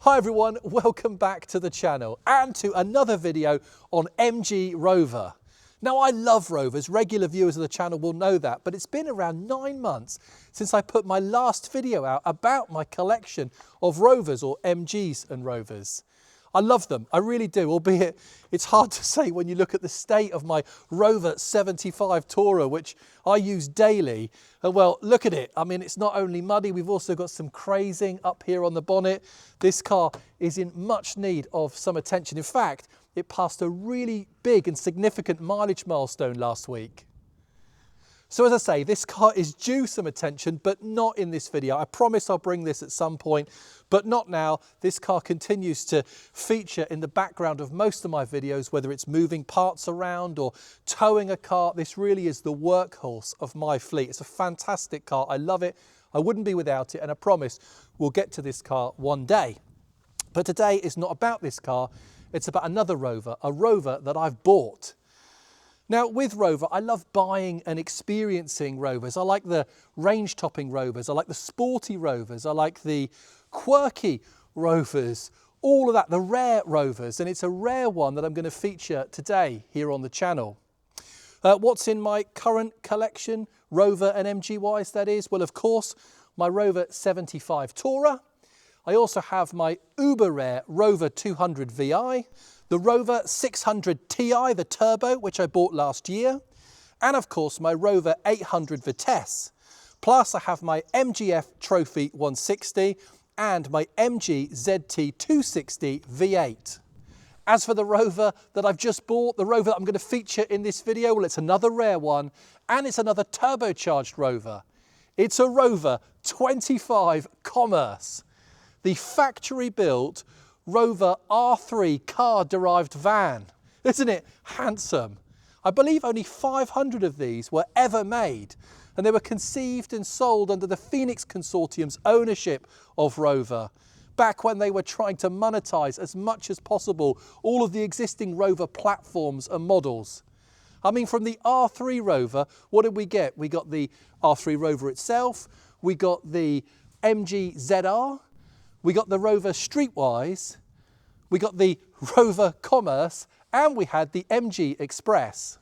Hi everyone, welcome back to the channel and to another video on MG Rover. Now I love Rovers, regular viewers of the channel will know that, but it's been around 9 months since I put my last video out about my collection of Rovers, or MGs and Rovers. I love them, I really do, albeit it's hard to say when you look at the state of my Rover 75 Tourer, which I use daily. And well, look at it. I mean, it's not only muddy, we've also got some crazing up here on the bonnet. This car is in much need of some attention. In fact, it passed a really big and significant mileage milestone last week. So as I say, this car is due some attention, but not in this video. I promise I'll bring this at some point, but not now. This car continues to feature in the background of most of my videos, whether it's moving parts around or towing a car. This really is the workhorse of my fleet. It's a fantastic car. I love it. I wouldn't be without it, and I promise we'll get to this car one day. But today is not about this car. It's about another Rover, a Rover that I've bought. Now with Rover, I love buying and experiencing Rovers. I like the range-topping Rovers, I like the sporty Rovers, I like the quirky Rovers, all of that, the rare Rovers, and it's a rare one that I'm going to feature today here on the channel. What's in my current collection, Rover and MG-wise that is? Well, of course, my Rover 75 Tourer. I also have my uber rare Rover 200 VI, the Rover 600 Ti, the turbo, which I bought last year, and of course my Rover 800 Vitesse. Plus I have my MGF Trophy 160 and my MG ZT 260 V8. As for the Rover that I've just bought, the Rover that I'm going to feature in this video, well, it's another rare one, and it's another turbocharged Rover. It's a Rover 25 Commerce, the factory-built Rover R3 car-derived van. Isn't it handsome? I believe only 500 of these were ever made, and they were conceived and sold under the Phoenix Consortium's ownership of Rover, back when they were trying to monetize as much as possible all of the existing Rover platforms and models. I mean, from the R3 Rover, what did we get? We got the R3 Rover itself, we got the MG ZR, we got the Rover Streetwise, we got the Rover Commerce, and we had the MG Express.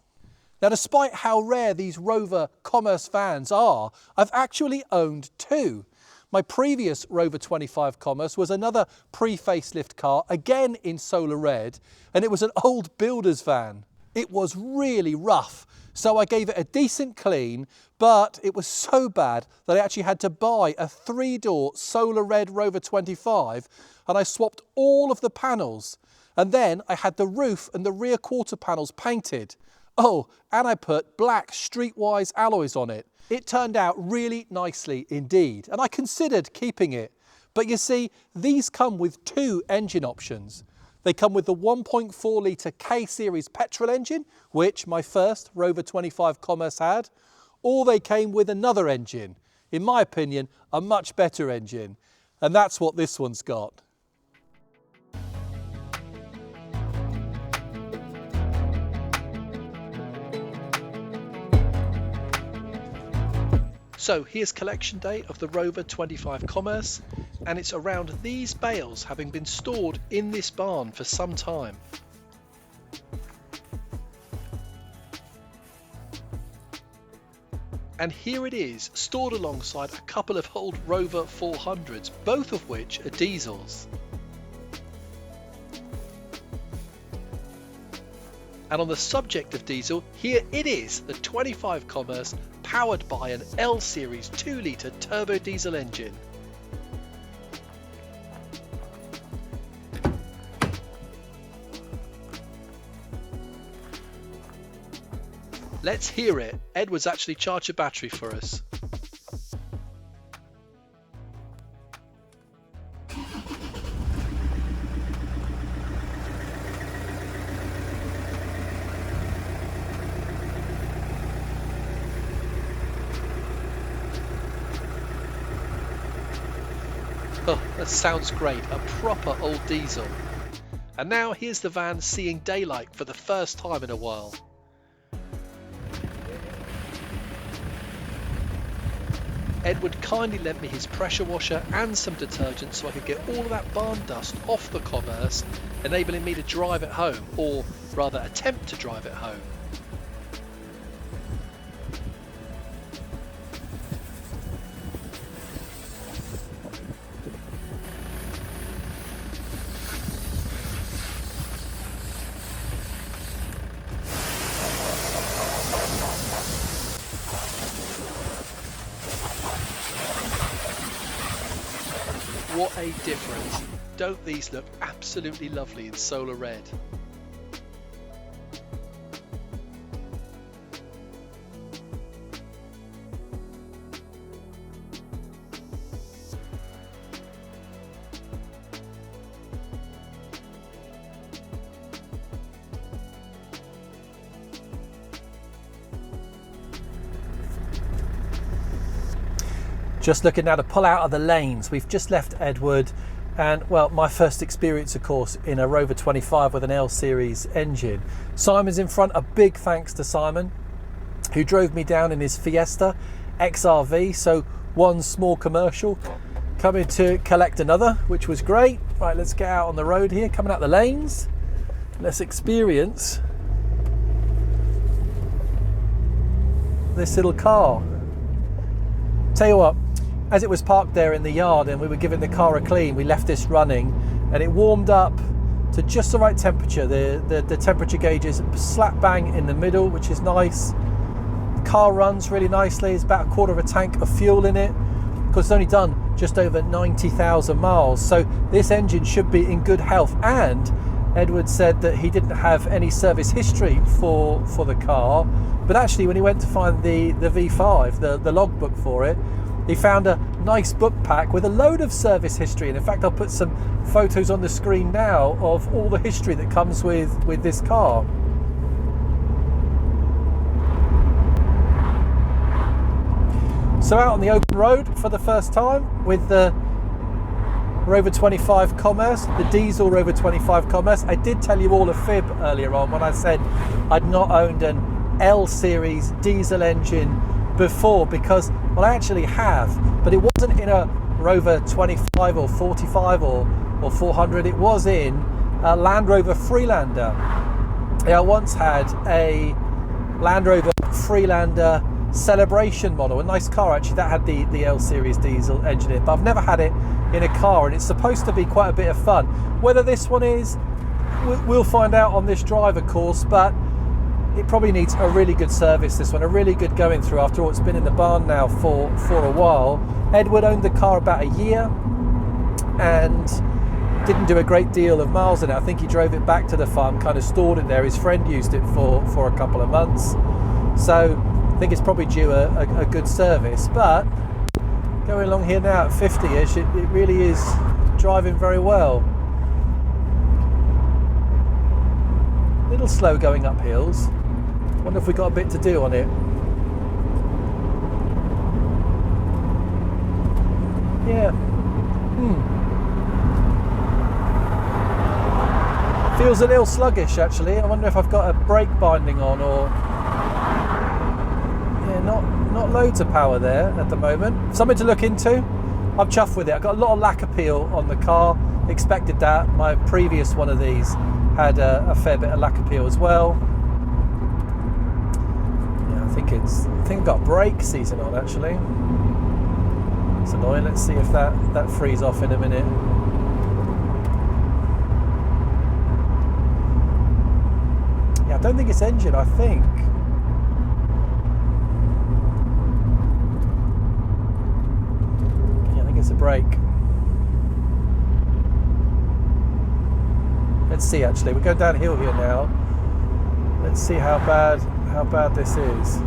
Now, despite how rare these Rover Commerce vans are, I've actually owned two. My previous Rover 25 Commerce was another pre-facelift car, again in solar red, and it was an old builder's van. It was really rough, so I gave it a decent clean, but it was so bad that I actually had to buy a 3-door solar red Rover 25, and I swapped all of the panels, and then I had the roof and the rear quarter panels painted. Oh, and I put black Streetwise alloys on it. It turned out really nicely indeed, and I considered keeping it. But you see, these come with two engine options. They come with the 1.4 litre K-Series petrol engine, which my first Rover 25 Commerce had, or they came with another engine, in my opinion, a much better engine, and that's what this one's got. So here's collection day of the Rover 25 Commerce, and it's around these bales having been stored in this barn for some time. And here it is, stored alongside a couple of old Rover 400s, both of which are diesels. And on the subject of diesel, here it is, the 25 Commerce, powered by an L-Series 2-litre turbo diesel engine. Let's hear it. Edward's actually charged a battery for us. Oh, that sounds great, a proper old diesel. And now here's the van seeing daylight for the first time in a while. Edward kindly lent me his pressure washer and some detergent so I could get all of that barn dust off the Commerce, enabling me to drive it home, or rather attempt to drive it home. What a difference. Don't these look absolutely lovely in solar red? Just looking now to pull out of the lanes. We've just left Edward, and well, my first experience of course in a Rover 25 with an L series engine. Simon's in front. A big thanks to Simon, who drove me down in his Fiesta XRV. So one small commercial coming to collect another, which was great. Right, let's get out on the road here, coming out the lanes. Let's experience this little car. Tell you what, as it was parked there in the yard and we were giving the car a clean, we left this running and it warmed up to just the right temperature. The temperature gauge is slap bang in the middle, which is nice. The car runs really nicely. It's about a quarter of a tank of fuel in it, because it's only done just over 90,000 miles. So this engine should be in good health. And Edward said that he didn't have any service history for the car, but actually when he went to find the V5, the logbook for it, he found a nice book pack with a load of service history. And in fact, I'll put some photos on the screen now of all the history that comes with this car. So out on the open road for the first time with the Rover 25 Commerce, the diesel Rover 25 Commerce. I did tell you all a fib earlier on when I said I'd not owned an L series diesel engine before, because, well, I actually have, but it wasn't in a Rover 25 or 45 or 400. It was in a Land Rover Freelander. I once had a Land Rover Freelander Celebration model, a nice car actually, that had the L series diesel engine in it, but I've never had it in a car, and it's supposed to be quite a bit of fun. Whether this one is, we'll find out on this driver course, but it probably needs a really good service, this one, a really good going through. After all, it's been in the barn now for a while. Edward owned the car about a year and didn't do a great deal of miles in it. I think he drove it back to the farm, kind of stored it there. His friend used it for a couple of months. So I think it's probably due a good service, but going along here now at 50-ish, it really is driving very well. A little slow going up hills. Wonder if we got a bit to do on it. Yeah. Feels a little sluggish actually. I wonder if I've got a brake binding on, or yeah, not loads of power there at the moment. Something to look into. I'm chuffed with it. I've got a lot of lack appeal on the car. Expected that. My previous one of these had a fair bit of lack appeal as well. Yeah, I think I've got brake season on actually. It's annoying. Let's see if that frees off in a minute. Yeah, I don't think it's engine, I think. Yeah, I think it's a brake. Let's see actually, we're going downhill here now. Let's see how bad this is.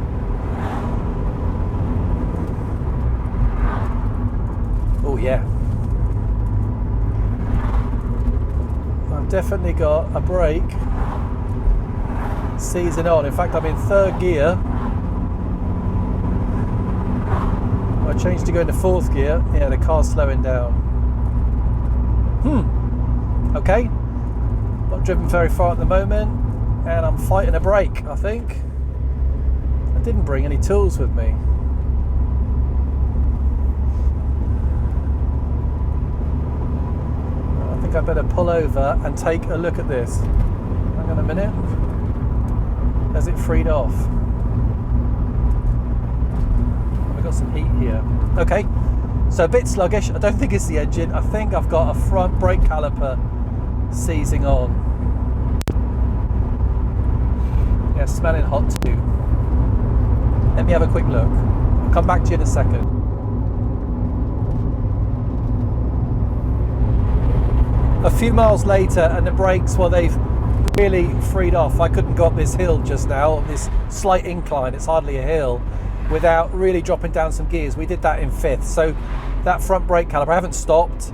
Oh yeah. I've definitely got a brake season on. In fact, I'm in third gear. I changed to go into fourth gear. Yeah, the car's slowing down. Okay. Not driven very far at the moment, and I'm fighting a brake, I think. I didn't bring any tools with me. think I better pull over and take a look at this. Hang on a minute. Has it freed off? I've got some heat here. Okay, so a bit sluggish. I don't think it's the engine. I think I've got a front brake caliper seizing on. Yeah, smelling hot too. Let me have a quick look. I'll come back to you in a second. A few miles later and the brakes, well, they've really freed off. I couldn't go up this hill just now, this slight incline, it's hardly a hill, without really dropping down some gears. We did that in fifth. So that front brake caliper, I haven't stopped.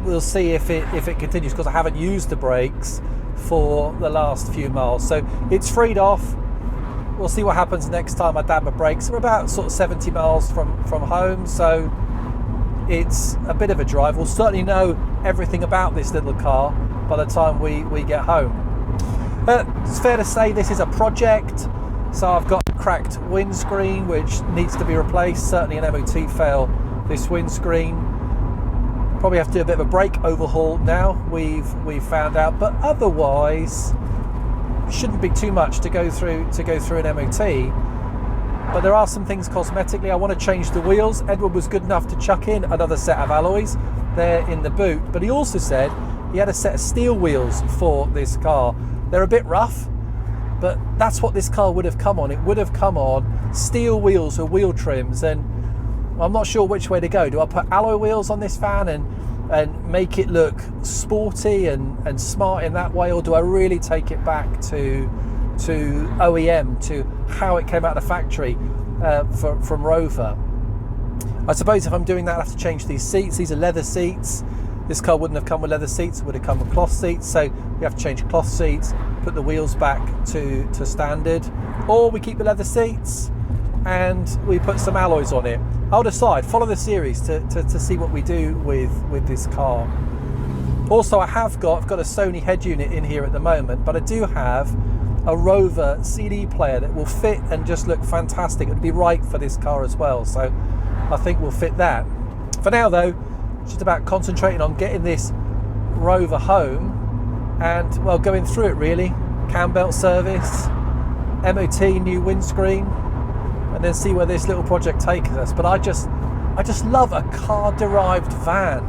We'll see if it continues, because I haven't used the brakes for the last few miles. So it's freed off. We'll see what happens next time I dab my brakes. We're about sort of 70 miles from home, so it's a bit of a drive. We'll certainly know everything about this little car by the time we get home. It's fair to say this is a project. So I've got a cracked windscreen which needs to be replaced. Certainly an MOT fail, this windscreen. Probably have to do a bit of a brake overhaul now, we've found out, but otherwise shouldn't be too much to go through an MOT. But there are some things cosmetically. I want to change the wheels. Edward was good enough to chuck in another set of alloys there in the boot, but he also said he had a set of steel wheels for this car. They're a bit rough, but that's what this car would have come on. It would have come on steel wheels with wheel trims, and I'm not sure which way to go. Do I put alloy wheels on this van and make it look sporty and smart in that way, or do I really take it back to OEM, to how it came out of the factory from Rover? I suppose if I'm doing that, I have to change these seats. These are leather seats. This car wouldn't have come with leather seats, it would have come with cloth seats, so we have to change cloth seats, put the wheels back to standard, or we keep the leather seats and we put some alloys on it. I'll decide. Follow the series to see what we do with this car. Also, I've got a Sony head unit in here at the moment, but I do have a Rover CD player that will fit and just look fantastic. It would be right for this car as well, so I think we'll fit that. For now though, it's just about concentrating on getting this Rover home and, well, going through it really. Cam belt service, MOT, new windscreen, and then see where this little project takes us. But I just love a car-derived van.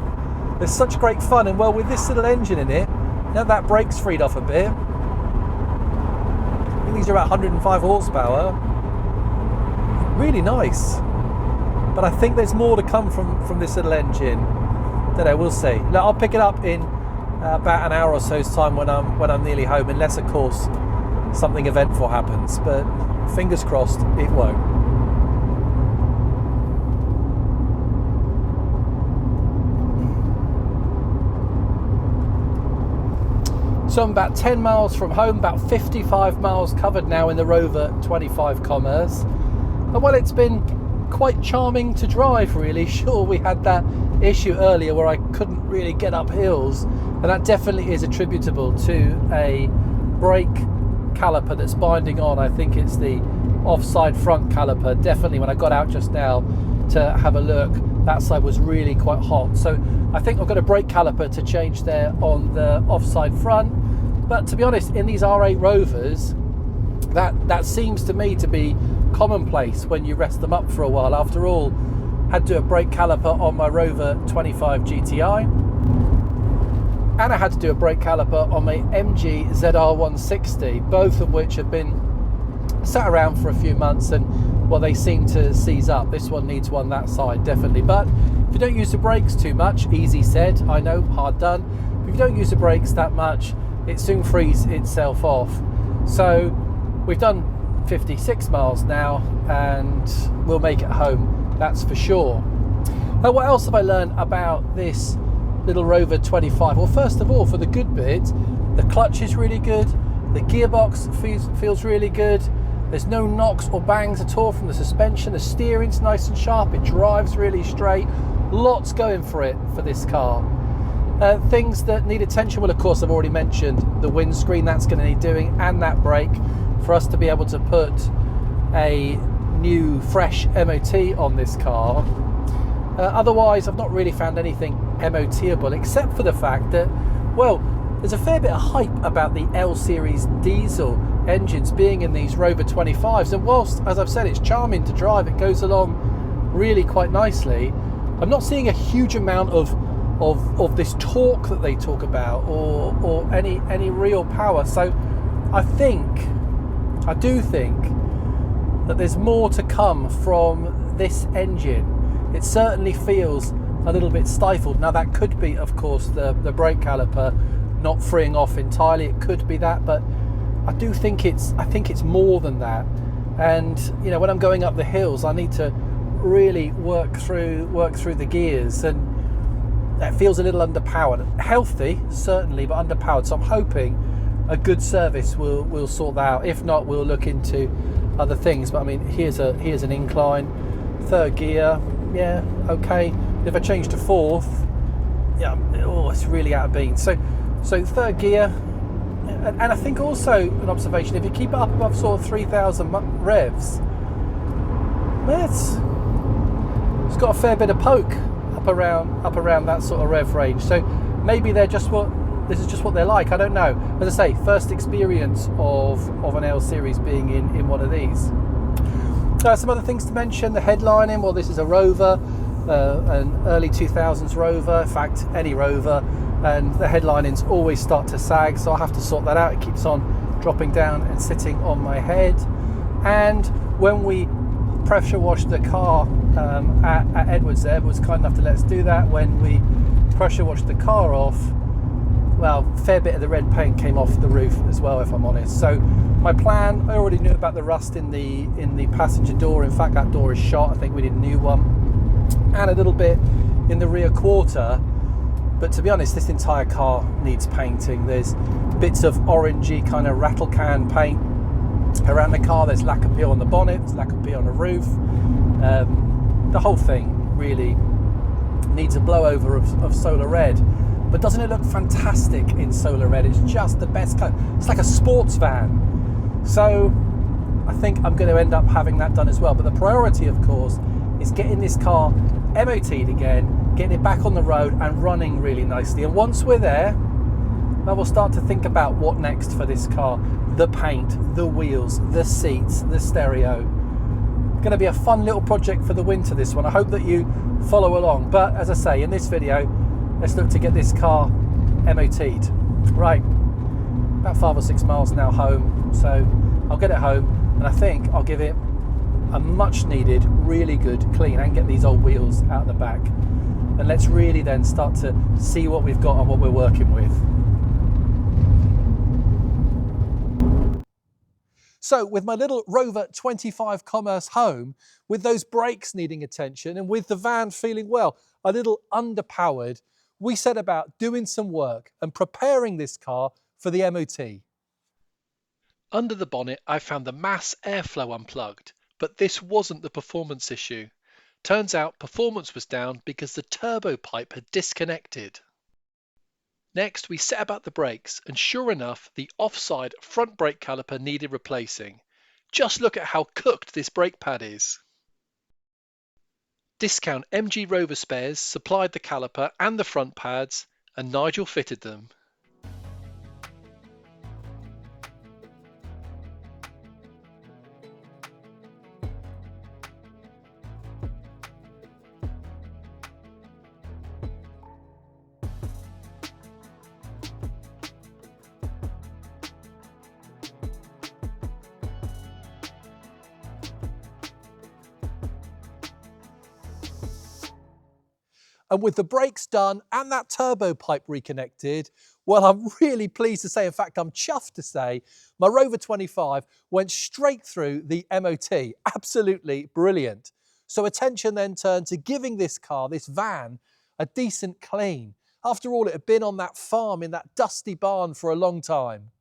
There's such great fun, and well, with this little engine in it, now that brake's freed off a bit. I think these are about 105 horsepower. Really nice. But I think there's more to come from this little engine. Don't know, we'll see. Look, I'll pick it up in about an hour or so's time when I'm nearly home, unless of course something eventful happens, but fingers crossed it won't. So I'm about 10 miles from home, about 55 miles covered now in the Rover 25 Commerce. And well, it's been quite charming to drive really. Sure, we had that issue earlier where I couldn't really get up hills, and that definitely is attributable to a brake caliper that's binding on. I think it's the offside front caliper. Definitely when I got out just now to have a look, that side was really quite hot. So I think I've got a brake caliper to change there on the offside front. But to be honest, in these R8 Rovers, that seems to me to be commonplace when you rest them up for a while. After all, had to do a brake caliper on my Rover 25 GTI, and I had to do a brake caliper on my MG ZR160, both of which have been sat around for a few months, and well, they seem to seize up. This one needs one that side, definitely. But if you don't use the brakes too much, easy said, I know, hard done. If you don't use the brakes that much, it soon frees itself off. So we've done 56 miles now, and we'll make it home, that's for sure. Now, what else have I learned about this little Rover 25? Well, first of all, for the good bit, the clutch is really good, the gearbox feels really good, there's no knocks or bangs at all from the suspension, the steering's nice and sharp, it drives really straight, lots going for it for this car. Things that need attention, well, of course, I've already mentioned the windscreen, that's going to need doing, and that brake, for us to be able to put a new fresh MOT on this car. Otherwise, I've not really found anything MOTable, except for the fact that, well, there's a fair bit of hype about the L series diesel engines being in these Rover 25s, and whilst, as I've said, it's charming to drive, it goes along really quite nicely, I'm not seeing a huge amount of this torque that they talk about, or any real power. So I do think that there's more to come from this engine. It certainly feels a little bit stifled. Now that could be, of course, the brake caliper not freeing off entirely. It could be that, but I think it's more than that. And you know, when I'm going up the hills, I need to really work through the gears, and that feels a little underpowered. Healthy, certainly, but underpowered. So I'm hoping a good service will sort that out. If not, we'll look into other things. But I mean, here's an incline, third gear, yeah, okay. If I change to fourth, yeah, oh, it's really out of beans. So third gear, and I think also an observation: if you keep it up above sort of 3,000 revs, it's got a fair bit of poke up around that sort of rev range. So maybe this is just what they're like. I don't know. As I say, first experience of an L series being in one of these. Some other things to mention: the headlining. Well, this is a Rover, an early 2000s Rover. In fact, any Rover, and the headlinings always start to sag, so I have to sort that out. It keeps on dropping down and sitting on my head. And when we pressure washed the car at Edwards, there was kind enough to let us do that. When we pressure washed the car off, well, a fair bit of the red paint came off the roof as well, if I'm honest. So my plan, I already knew about the rust in the passenger door. In fact, that door is shot. I think we need a new one, and a little bit in the rear quarter. But to be honest, this entire car needs painting. There's bits of orangey kind of rattle can paint around the car. There's lac appeal on the bonnet, there's lac appeal on the roof. The whole thing really needs a blow over of solar red. But doesn't it look fantastic in solar red? It's just the best color. It's like a sports van. So I think I'm going to end up having that done as well. But the priority, of course, is getting this car MOT'd again, getting it back on the road and running really nicely. And once we're there, I will start to think about what next for this car. The paint, the wheels, the seats, the stereo. Going to be a fun little project for the winter, this one. I hope that you follow along. But as I say, in this video, let's look to get this car MOT'd. Right, about 5 or 6 miles now home. So I'll get it home, and I think I'll give it a much needed, really good clean, and get these old wheels out the back. And let's really then start to see what we've got and what we're working with. So with my little Rover 25 Commerce home, with those brakes needing attention, and with the van feeling, well, a little underpowered, we set about doing some work and preparing this car for the MOT. Under the bonnet, I found the mass airflow unplugged, but this wasn't the performance issue. Turns out performance was down because the turbo pipe had disconnected. Next, we set about the brakes, and sure enough, the offside front brake caliper needed replacing. Just look at how cooked this brake pad is. Discount MG Rover spares supplied the caliper and the front pads, and Nigel fitted them. And with the brakes done and that turbo pipe reconnected, well, I'm really pleased to say, in fact, I'm chuffed to say, my Rover 25 went straight through the MOT. Absolutely brilliant. So attention then turned to giving this car, this van, a decent clean. After all, it had been on that farm in that dusty barn for a long time.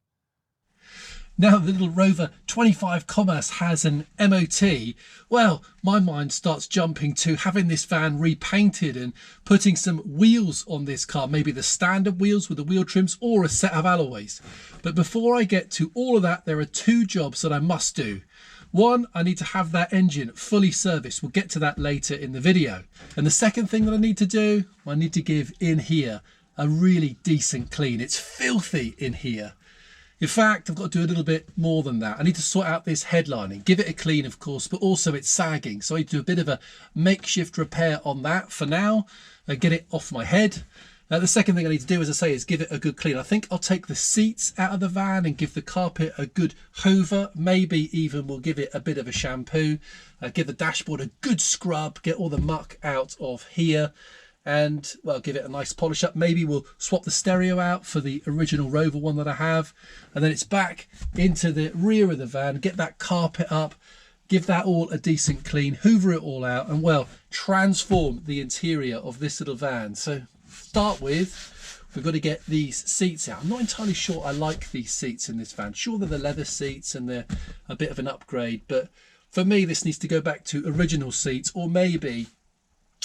Now the little Rover 25 Commerce has an MOT, well, my mind starts jumping to having this van repainted and putting some wheels on this car, maybe the standard wheels with the wheel trims or a set of alloys. But before I get to all of that, there are 2 jobs that I must do. One, I need to have that engine fully serviced. We'll get to that later in the video. And the second thing that I need to do, I need to give in here a really decent clean. It's filthy in here. In fact, I've got to do a little bit more than that. I need to sort out this headlining, give it a clean, of course, but also it's sagging. So I need to do a bit of a makeshift repair on that for now, get it off my head. The second thing I need to do, as I say, is give it a good clean. I think I'll take the seats out of the van and give the carpet a good hoover. Maybe even we'll give it a bit of a shampoo, give the dashboard a good scrub, get all the muck out of here. And, well, give it a nice polish up. Maybe we'll swap the stereo out for the original Rover one that I have. And then it's back into the rear of the van, get that carpet up, give that all a decent clean, hoover it all out, and, well, transform the interior of this little van. So, start with, we've got to get these seats out. I'm not entirely sure I like these seats in this van. Sure, they're the leather seats and they're a bit of an upgrade. But for me, this needs to go back to original seats, or maybe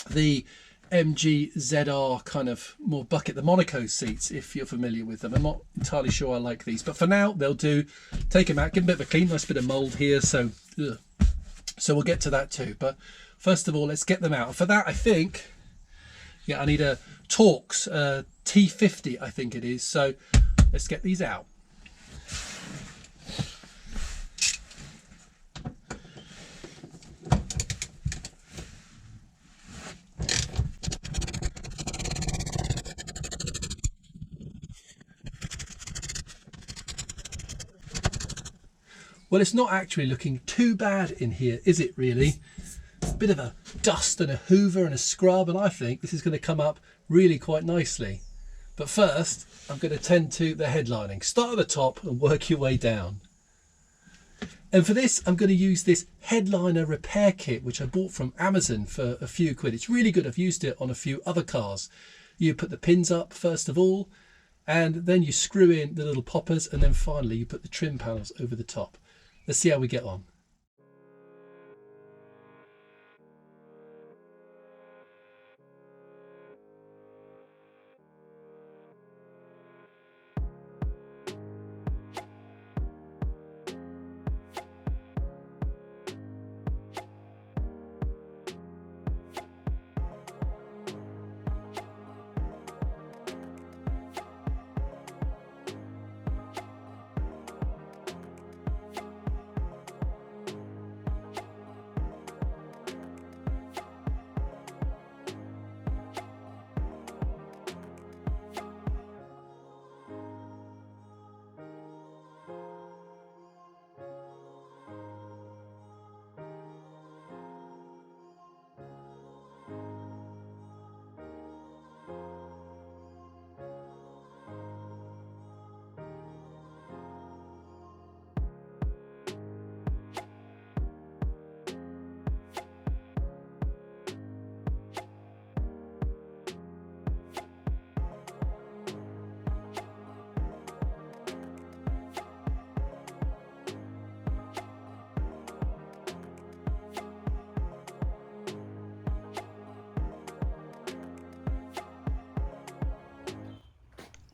the MG ZR kind of more bucket, the Monaco seats, if you're familiar with them. I'm not entirely sure I like these, but for now they'll do. Take them out, give them a bit of a clean, nice bit of mold here, so we'll get to that too. But first of all, let's get them out. And for that, I think, yeah, I need a Torx T50, I think it is. So let's get these out. Well, it's not actually looking too bad in here, is it really? A bit of a dust and a hoover and a scrub, and I think this is going to come up really quite nicely. But first, I'm going to tend to the headlining. Start at the top and work your way down. And for this, I'm going to use this headliner repair kit, which I bought from Amazon for a few quid. It's really good. I've used it on a few other cars. You put the pins up first of all, and then you screw in the little poppers, and then finally you put the trim panels over the top. Let's see how we get on.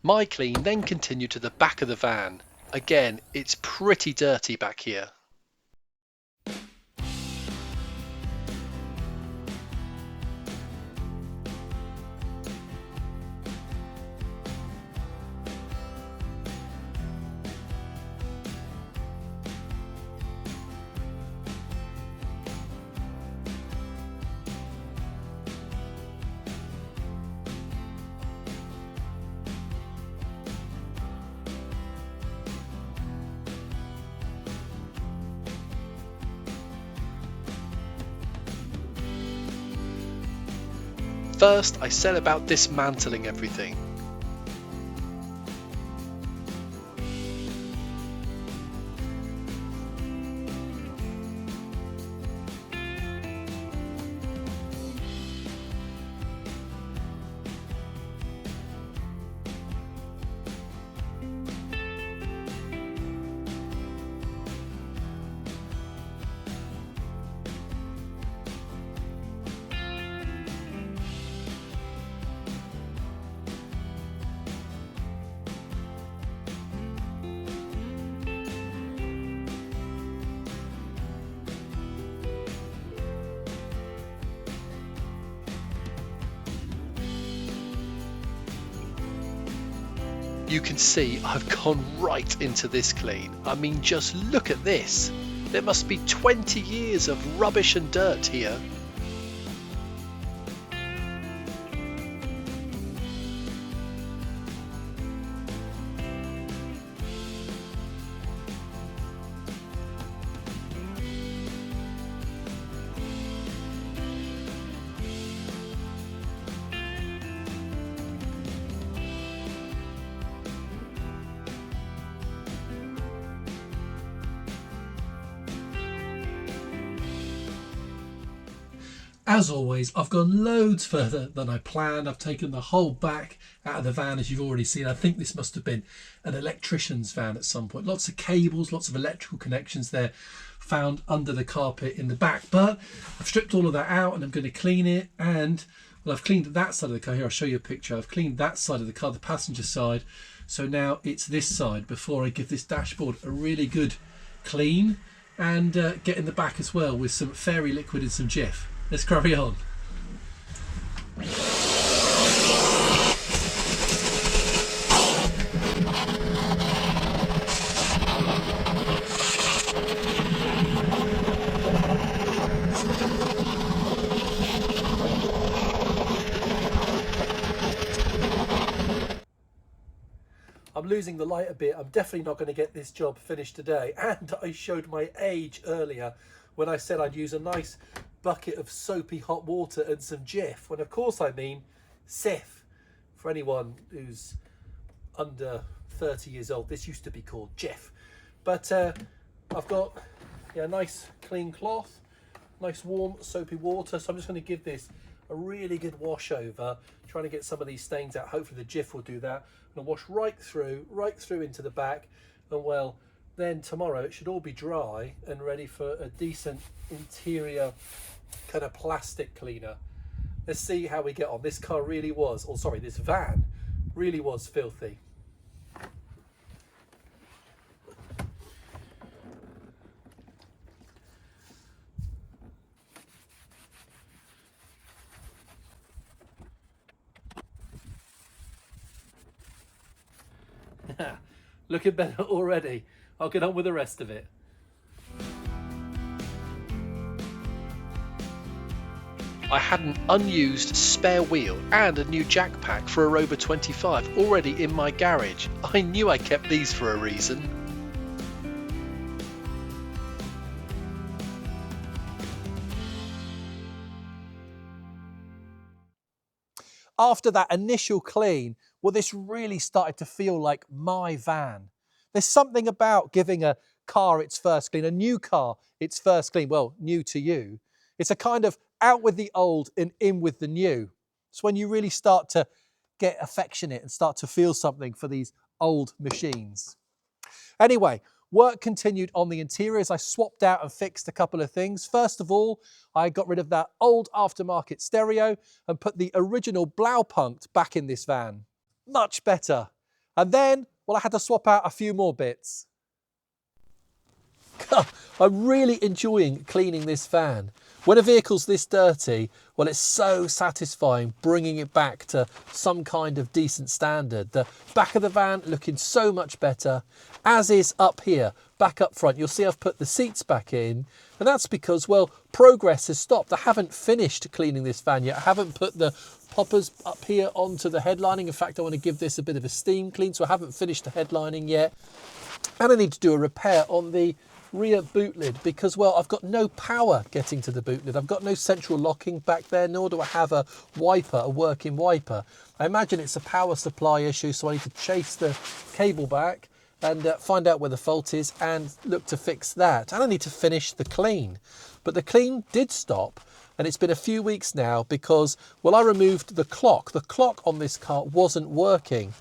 My clean then continued to the back of the van. Again, it's pretty dirty back here. First, I set about dismantling everything. You can see I've gone right into this clean. I mean, just look at this. There must be 20 years of rubbish and dirt here. As always, I've gone loads further than I planned. I've taken the whole back out of the van, as you've already seen. I think this must have been an electrician's van at some point. Lots of cables, lots of electrical connections there found under the carpet in the back. But I've stripped all of that out and I'm going to clean it. And well, I've cleaned that side of the car. Here, I'll show you a picture. I've cleaned that side of the car, the passenger side. So now it's this side before I give this dashboard a really good clean and get in the back as well with some fairy liquid and some Jif. Let's carry on. I'm losing the light a bit. I'm definitely not going to get this job finished today. And I showed my age earlier when I said I'd use a nice bucket of soapy hot water and some Jif, when of course I mean Sif. For anyone who's under 30 years old, this used to be called Jif. But I've got nice clean cloth, nice warm soapy water, so I'm just going to give this a really good wash over, trying to get some of these stains out. Hopefully the Jif will do that. I'm going to wash right through into the back, and well, then tomorrow it should all be dry and ready for a decent interior kind of plastic cleaner. Let's see how we get on. This car really was, or sorry, this van really was filthy. Looking better already. I'll get on with the rest of it. I had an unused spare wheel and a new jack pack for a Rover 25 already in my garage. I knew I kept these for a reason. After that initial clean, well, this really started to feel like my van. There's something about giving a car its first clean, a new car its first clean, well, new to you. It's a kind of out with the old and in with the new. It's when you really start to get affectionate and start to feel something for these old machines. Anyway, work continued on the interiors. I swapped out and fixed a couple of things. First of all, I got rid of that old aftermarket stereo and put the original Blaupunkt back in this van. Much better. And then, well, I had to swap out a few more bits. I'm really enjoying cleaning this van. When a vehicle's this dirty, well, it's so satisfying bringing it back to some kind of decent standard. The back of the van looking so much better, as is up here, back up front. You'll see I've put the seats back in, and that's because, well, progress has stopped. I haven't finished cleaning this van yet. I haven't put the poppers up here onto the headlining. In fact, I want to give this a bit of a steam clean, so I haven't finished the headlining yet. And I need to do a repair on the rear boot lid because, well, I've got no power getting to the boot lid. I've got no central locking back there, nor do I have a wiper, a working wiper. I imagine it's a power supply issue, so I need to chase the cable back and find out where the fault is and look to fix that. And I need to finish the clean. But the clean did stop, and it's been a few weeks now because, well, I removed the clock. The clock on this car wasn't working.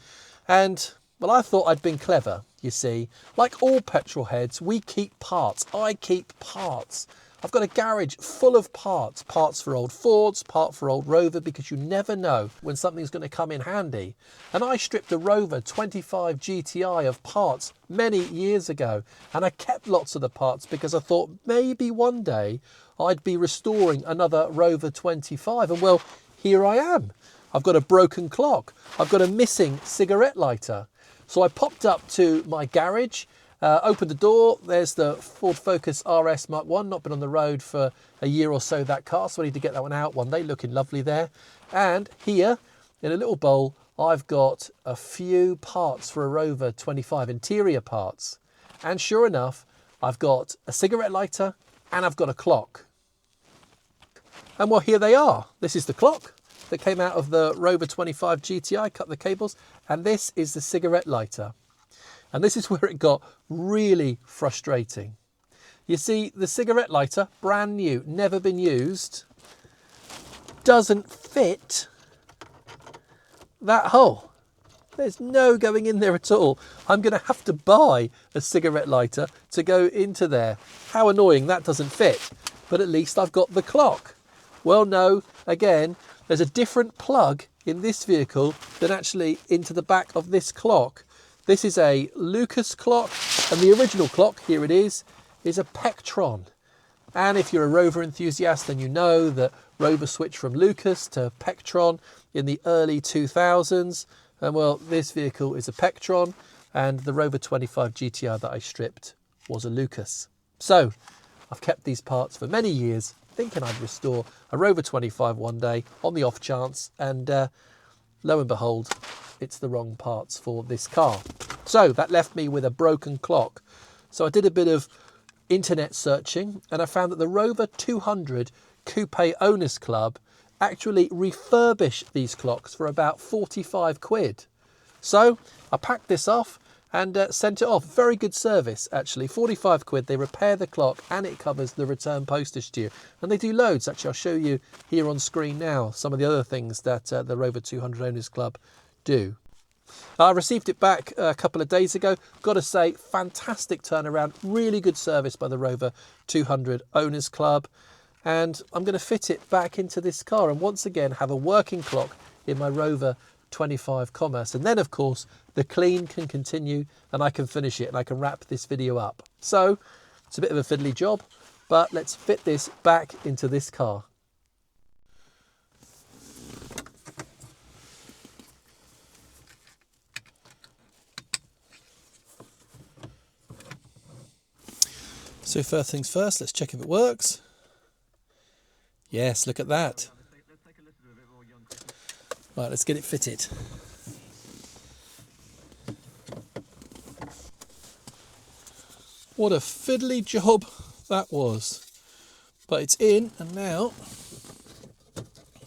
And, well, I thought I'd been clever. You see, like all petrol heads, we keep parts. I keep parts. I've got a garage full of parts. Parts for old Fords, part for old Rover, because you never know when something's going to come in handy. And I stripped a Rover 25 GTI of parts many years ago. And I kept lots of the parts because I thought maybe one day I'd be restoring another Rover 25. And well, here I am. I've got a broken clock. I've got a missing cigarette lighter. So I popped up to my garage, opened the door. There's the Ford Focus RS Mark 1, not been on the road for a year or so, that car, so I need to get that one out one day, looking lovely there. And here, in a little bowl, I've got a few parts for a Rover 25, interior parts. And sure enough, I've got a cigarette lighter and I've got a clock. And well, here they are. This is the clock that came out of the Rover 25 GTI, cut the cables, and this is the cigarette lighter. And this is where it got really frustrating. You see, the cigarette lighter, brand new, never been used, doesn't fit that hole. There's no going in there at all. I'm going to have to buy a cigarette lighter to go into there. How annoying, that doesn't fit. But at least I've got the clock. Well, no, again, there's a different plug in this vehicle than actually into the back of this clock. This is a Lucas clock, and the original clock, here it is a Pectron. And if you're a Rover enthusiast, then you know that Rover switched from Lucas to Pectron in the early 2000s. And well, this vehicle is a Pectron, and the Rover 25 GTI that I stripped was a Lucas. So I've kept these parts for many years, thinking I'd restore a Rover 25 one day on the off chance, and lo and behold, it's the wrong parts for this car. So that left me with a broken clock. So I did a bit of internet searching, and I found that the Rover 200 Coupe Owners Club actually refurbish these clocks for about 45 quid. So I packed this off and sent it off. Very good service, actually. 45 quid, they repair the clock and it covers the return postage to you. And they do loads. Actually, I'll show you here on screen now some of the other things that the Rover 200 Owners Club do. I received it back a couple of days ago. Got to say, fantastic turnaround. Really good service by the Rover 200 Owners Club. And I'm going to fit it back into this car and once again have a working clock in my Rover 25 Commerce. And then, of course, the clean can continue and I can finish it and I can wrap this video up. So it's a bit of a fiddly job, but let's fit this back into this car. So first things first, let's check if it works. Yes, look at that. Right, let's get it fitted. What a fiddly job that was. But it's in, and now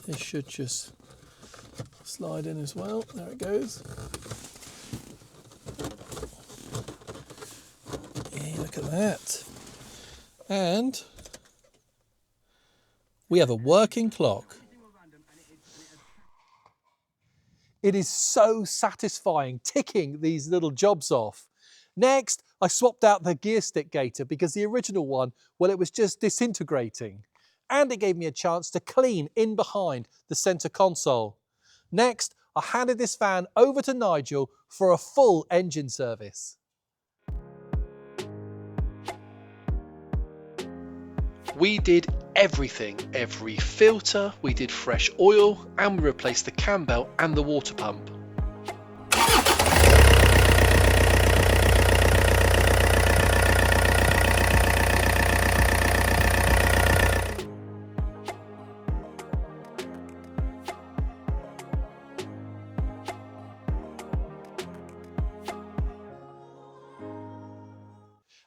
this should just slide in as well. There it goes. Yeah, look at that. And we have a working clock. It is so satisfying ticking these little jobs off. Next, I swapped out the gear stick gaiter because the original one, well, it was just disintegrating. And it gave me a chance to clean in behind the centre console. Next, I handed this van over to Nigel for a full engine service. We did everything, every filter, we did fresh oil, and we replaced the cam belt and the water pump.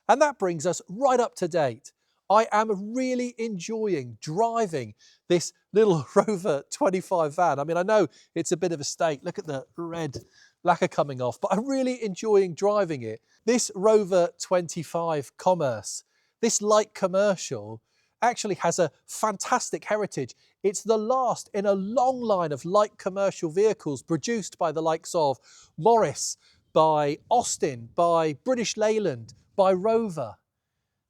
And that brings us right up to date. I am really enjoying driving this little Rover 25 van. I mean, I know it's a bit of a state. Look at the red lacquer coming off, but I'm really enjoying driving it. This Rover 25 Commerce, this light commercial, actually has a fantastic heritage. It's the last in a long line of light commercial vehicles produced by the likes of Morris, by Austin, by British Leyland, by Rover.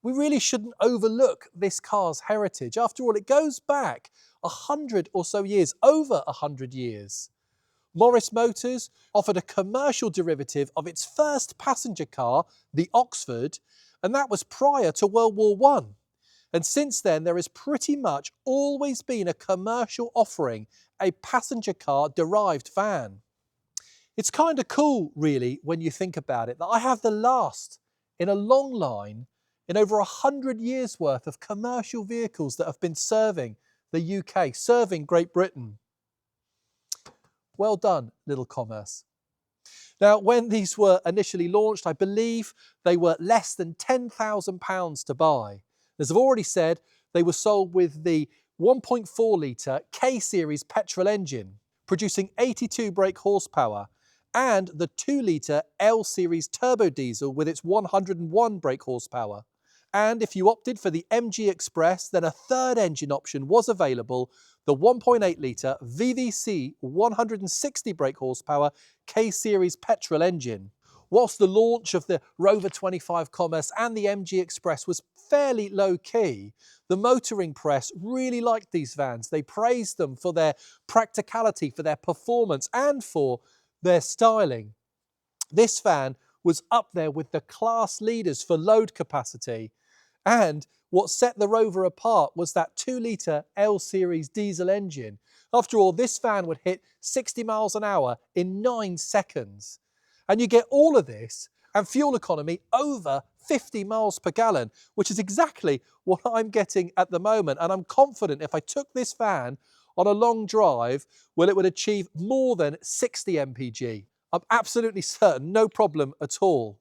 We really shouldn't overlook this car's heritage. After all, it goes back 100 or so years, over 100 years. Morris Motors offered a commercial derivative of its first passenger car, the Oxford, and that was prior to World War I. And since then, there has pretty much always been a commercial offering, a passenger car derived van. It's kind of cool, really, when you think about it, that I have the last in a long line in over 100 years worth of commercial vehicles that have been serving the UK, serving Great Britain. Well done, little commerce. Now, when these were initially launched, I believe they were less than £10,000 to buy. As I've already said, they were sold with the 1.4 litre K-Series petrol engine, producing 82 brake horsepower, and the 2 litre L-Series turbo diesel with its 101 brake horsepower. And if you opted for the MG Express, then a third engine option was available, the 1.8 litre VVC 160 brake horsepower K-Series petrol engine. Whilst the launch of the Rover 25 Commerce and the MG Express was fairly low-key, the motoring press really liked these vans. They praised them for their practicality, for their performance, and for their styling. This van was up there with the class leaders for load capacity. And what set the Rover apart was that 2 litre L-Series diesel engine. After all, this van would hit 60 miles an hour in 9 seconds. And you get all of this and fuel economy over 50 miles per gallon, which is exactly what I'm getting at the moment. And I'm confident if I took this van on a long drive, well, it would achieve more than 60 mpg. I'm absolutely certain, no problem at all.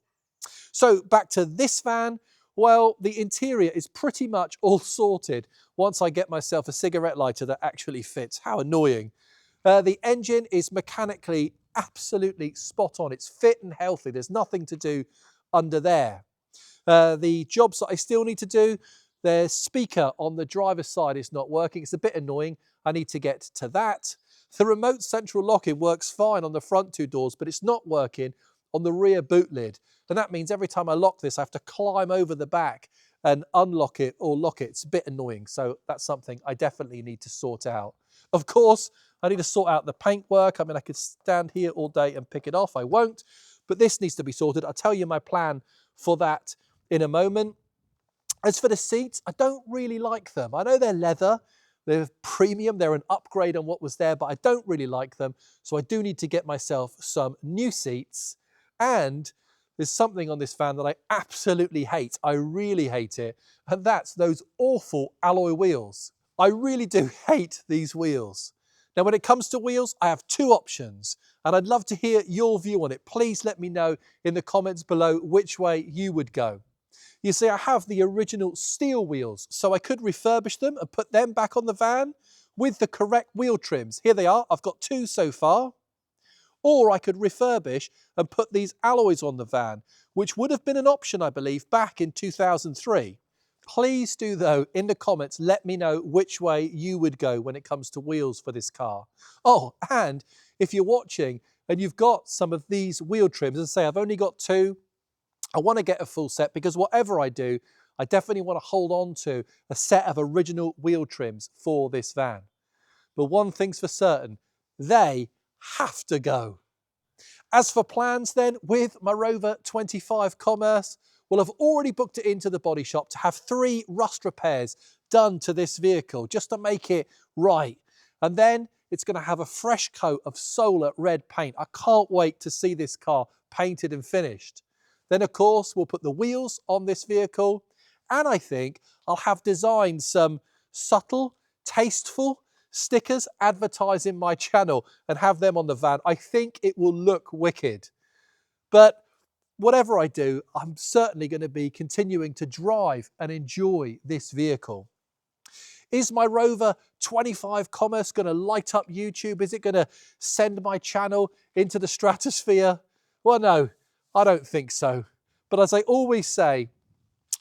So back to this van. Well, the interior is pretty much all sorted once I get myself a cigarette lighter that actually fits. How annoying. The engine is mechanically absolutely spot on. It's fit and healthy. There's nothing to do under there. The jobs that I still need to do, the speaker on the driver's side is not working. It's a bit annoying. I need to get to that. The remote central locking works fine on the front 2 doors, but it's not working on the rear boot lid. And that means every time I lock this, I have to climb over the back and unlock it or lock it. It's a bit annoying. So that's something I definitely need to sort out. Of course, I need to sort out the paintwork. I mean, I could stand here all day and pick it off. I won't, but this needs to be sorted. I'll tell you my plan for that in a moment. As for the seats, I don't really like them. I know they're leather. They're premium, they're an upgrade on what was there, but I don't really like them. So I do need to get myself some new seats. And there's something on this van that I absolutely hate. I really hate it. And that's those awful alloy wheels. I really do hate these wheels. Now, when it comes to wheels, I have 2 options. And I'd love to hear your view on it. Please let me know in the comments below which way you would go. You see, I have the original steel wheels, so I could refurbish them and put them back on the van with the correct wheel trims. Here they are. I've got 2 so far. Or I could refurbish and put these alloys on the van, which would have been an option, I believe, back in 2003. Please do, though, in the comments, let me know which way you would go when it comes to wheels for this car. Oh, and if you're watching and you've got some of these wheel trims, and say I've only got 2, I want to get a full set because whatever I do, I definitely want to hold on to a set of original wheel trims for this van. But one thing's for certain, they have to go. As for plans then with my Rover 25 Commerce, well, I've already booked it into the body shop to have 3 rust repairs done to this vehicle just to make it right. And then it's going to have a fresh coat of solar red paint. I can't wait to see this car painted and finished. Then, of course, we'll put the wheels on this vehicle, and I think I'll have designed some subtle, tasteful stickers advertising my channel and have them on the van. I think it will look wicked. But whatever I do, I'm certainly going to be continuing to drive and enjoy this vehicle. Is my Rover 25 Commerce going to light up YouTube? Is it going to send my channel into the stratosphere? Well, no. I don't think so. But as I always say,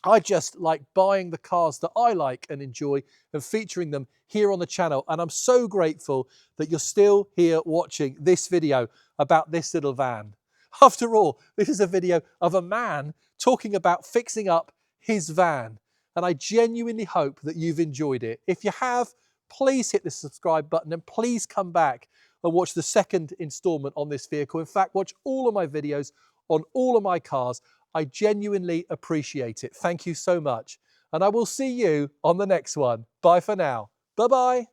I just like buying the cars that I like and enjoy and featuring them here on the channel. And I'm so grateful that you're still here watching this video about this little van. After all, this is a video of a man talking about fixing up his van. And I genuinely hope that you've enjoyed it. If you have, please hit the subscribe button and please come back and watch the second installment on this vehicle. In fact, watch all of my videos on all of my cars. I genuinely appreciate it. Thank you so much. And I will see you on the next one. Bye for now. Bye-bye.